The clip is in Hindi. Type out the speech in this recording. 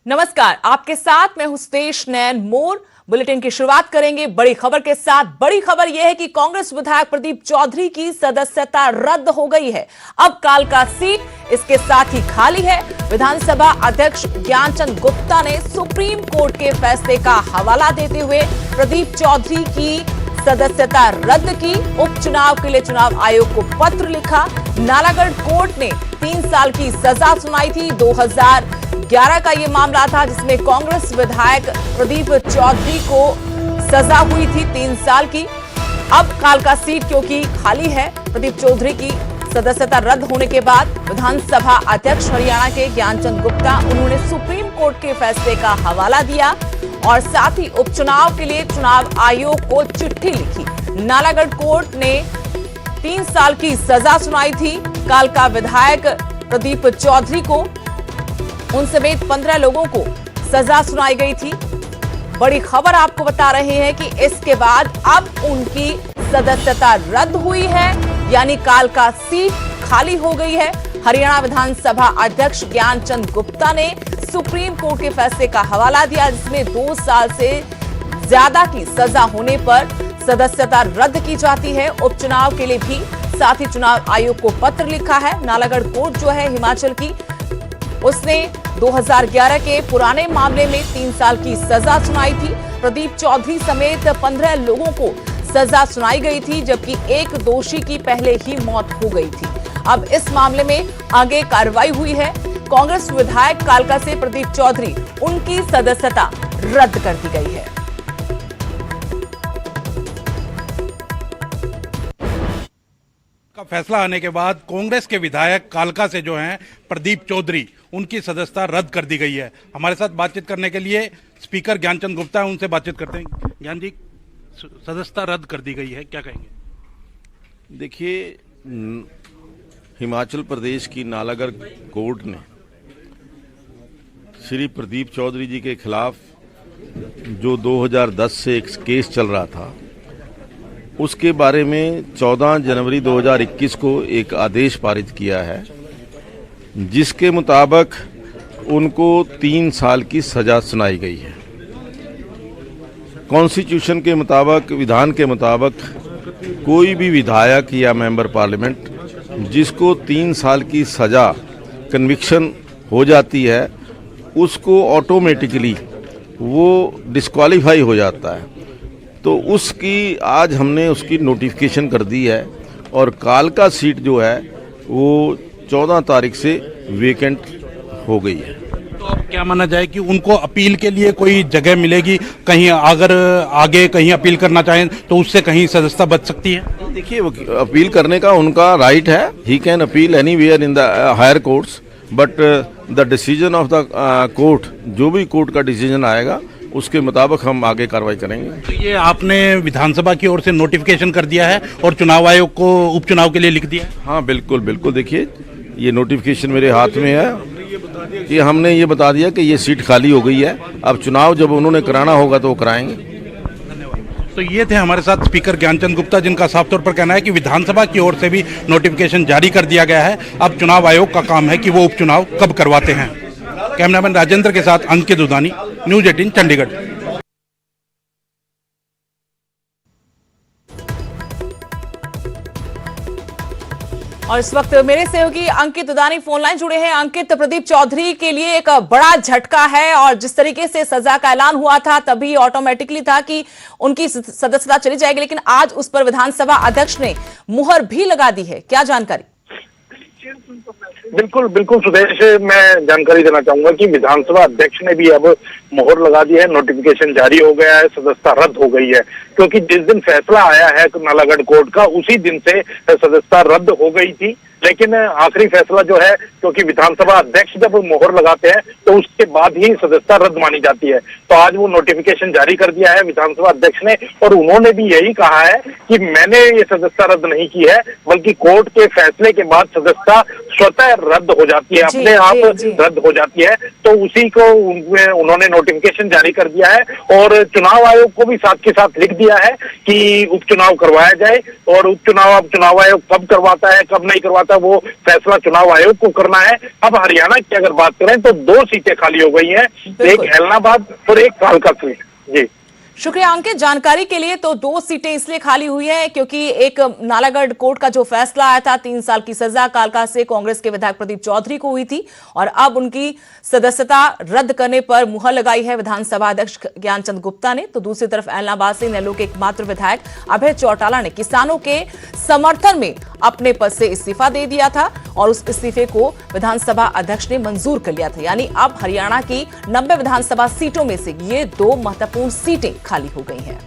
नमस्कार, आपके साथ मैं हुस्तेश नैन मोर। बुलेटिन की शुरुआत करेंगे बड़ी खबर के साथ। बड़ी खबर यह है कि कांग्रेस विधायक प्रदीप चौधरी की सदस्यता रद्द हो गई है। अब कालका सीट इसके साथ ही खाली है। विधानसभा अध्यक्ष ज्ञानचंद गुप्ता ने सुप्रीम कोर्ट के फैसले का हवाला देते हुए प्रदीप चौधरी की सदस्यता रद्द की। उपचुनाव के लिए चुनाव आयोग को पत्र लिखा। नालागढ़ कोर्ट ने 3 साल की सजा सुनाई थी। 2011 का ये मामला था जिसमें कांग्रेस विधायक प्रदीप चौधरी को सजा हुई थी 3 साल की। अब कालका सीट क्योंकि खाली है, प्रदीप चौधरी की सदस्यता रद्द होने के बाद विधानसभा अध्यक्ष हरियाणा के ज्ञानचंद गुप्ता उन्होंने सुप्रीम कोर्ट के फैसले का हवाला दिया और साथ ही उपचुनाव के लिए चुनाव आयोग को चिट्ठी लिखी। नालागढ़ कोर्ट ने 3 साल की सजा सुनाई थी कालका विधायक प्रदीप चौधरी को। उन समेत 15 लोगों को सजा सुनाई गई थी। बड़ी खबर आपको बता रहे हैं कि इसके बाद अब उनकी सदस्यता रद्द हुई है, यानी कालका सीट खाली हो गई है। हरियाणा विधानसभा अध्यक्ष ज्ञानचंद गुप्ता ने सुप्रीम कोर्ट के फैसले का हवाला दिया जिसमें 2 साल से ज्यादा की सजा होने पर सदस्यता रद्द की जाती है। उपचुनाव के लिए भी साथ ही चुनाव आयोग को पत्र लिखा है। नालागढ़ कोर्ट जो है हिमाचल की, उसने 2011 के पुराने मामले में 3 साल की सजा सुनाई थी। प्रदीप चौधरी समेत 15 लोगों को सजा सुनाई गई थी, जबकि एक दोषी की पहले ही मौत हो गई थी। अब इस मामले में आगे कार्रवाई हुई है। कांग्रेस विधायक कालका से प्रदीप चौधरी, उनकी सदस्यता रद्द कर दी गई है। का फैसला आने के बाद कांग्रेस के विधायक कालका से जो हैं प्रदीप चौधरी, उनकी सदस्यता रद्द कर दी गई है। हमारे साथ बातचीत करने के लिए स्पीकर ज्ञानचंद गुप्ता हैं, उनसे बातचीत करते हैं। ज्ञान जी, सदस्यता रद्द कर दी गई है, क्या कहेंगे? देखिए, हिमाचल प्रदेश की नालागढ़ कोर्ट ने श्री प्रदीप चौधरी जी के खिलाफ जो 2010 से एक केस चल रहा था, उसके बारे में 14 जनवरी 2021 को एक आदेश पारित किया है, जिसके मुताबिक उनको 3 साल की सजा सुनाई गई है। कॉन्स्टिट्यूशन के मुताबिक, विधान के मुताबिक, कोई भी विधायक या मेंबर पार्लियामेंट जिसको 3 साल की सजा कन्विक्शन हो जाती है, उसको ऑटोमेटिकली वो डिस्क्वालीफाई हो जाता है। तो उसकी आज हमने उसकी नोटिफिकेशन कर दी है और कालका सीट जो है वो 14 तारीख से वेकेंट हो गई है। तो अब क्या माना जाए कि उनको अपील के लिए कोई जगह मिलेगी? कहीं अगर आगे कहीं अपील करना चाहें तो उससे कहीं सदस्यता बच सकती है? देखिए, अपील करने का उनका राइट है। He can appeal anywhere in the higher courts, but the decision of the court, जो भी कोर्ट का डिसीजन आएगा उसके मुताबिक हम आगे कार्रवाई करेंगे। तो ये आपने विधानसभा की ओर से नोटिफिकेशन कर दिया है और चुनाव आयोग को उपचुनाव के लिए लिख दिया है? हाँ, बिल्कुल बिल्कुल। देखिए, ये नोटिफिकेशन मेरे हाथ में है कि हमने ये बता दिया कि ये सीट खाली हो गई है। अब चुनाव जब उन्होंने कराना होगा तो वो कराएंगे। तो ये थे हमारे साथ स्पीकर ज्ञानचंद गुप्ता, जिनका साफ तौर पर कहना है कि विधानसभा की ओर से भी नोटिफिकेशन जारी कर दिया गया है। अब चुनाव आयोग का काम है कि वो उपचुनाव कब करवाते हैं। कैमरामैन राजेंद्र के साथ अंकित दुदानी, न्यूज़ 18 चंडीगढ़। और इस वक्त मेरे सहयोगी अंकित दुदानी फोन लाइन जुड़े हैं। अंकित, प्रदीप चौधरी के लिए एक बड़ा झटका है और जिस तरीके से सजा का ऐलान हुआ था तभी ऑटोमेटिकली था कि उनकी सदस्यता चली जाएगी, लेकिन आज उस पर विधानसभा अध्यक्ष ने मुहर भी लगा दी है। क्या जानकारी? बिल्कुल बिल्कुल सुदेश, मैं जानकारी देना चाहूंगा कि विधानसभा अध्यक्ष ने भी अब मोहर लगा दी है। नोटिफिकेशन जारी हो गया है, सदस्यता रद्द हो गई है, क्योंकि जिस दिन फैसला आया है नालागढ़ कोर्ट का उसी दिन से सदस्यता रद्द हो गई थी। लेकिन आखिरी फैसला जो है, क्योंकि विधानसभा अध्यक्ष जब मोहर लगाते हैं तो उसके बाद ही सदस्यता रद्द मानी जाती है, तो आज वो नोटिफिकेशन जारी कर दिया है विधानसभा अध्यक्ष ने। और उन्होंने भी यही कहा है कि मैंने ये सदस्यता रद्द नहीं की है, बल्कि कोर्ट के फैसले के बाद सदस्यता स्वतः रद्द हो जाती है, अपने आप रद्द हो जाती है। तो उसी को उन्होंने नोटिफिकेशन जारी कर दिया है और चुनाव आयोग को भी साथ के साथ लिख दिया है कि उपचुनाव करवाया जाए। और उपचुनाव अब चुनाव आयोग कब करवाता है कब नहीं करवाता था वो फैसला चुनाव आयोग को करना है। अब हरियाणा की अगर बात करें तो 2 सीटें खाली हो गई हैं, एक एलनाबाद और एक कालका सीट। जी शुक्रिया अंकित, जानकारी के लिए। तो 2 सीटें इसलिए खाली हुई हैं क्योंकि एक नालागढ़ कोर्ट का जो फैसला आया था 3 साल की सजा कालका से कांग्रेस के विधायक प्रदीप चौधरी को हुई थी और अब उनकी सदस्यता रद्द करने पर मुहर लगाई है विधानसभा अध्यक्ष ज्ञानचंद गुप्ता ने। तो दूसरी तरफ एलनाबाद से नेल्लू के एकमात्र विधायक अभय चौटाला ने किसानों के समर्थन में अपने पद से इस्तीफा दे दिया था और उस इस्तीफे को विधानसभा अध्यक्ष ने मंजूर कर लिया था। यानी अब हरियाणा की 90 विधानसभा सीटों में से ये 2 महत्वपूर्ण सीटें खाली हो गई हैं।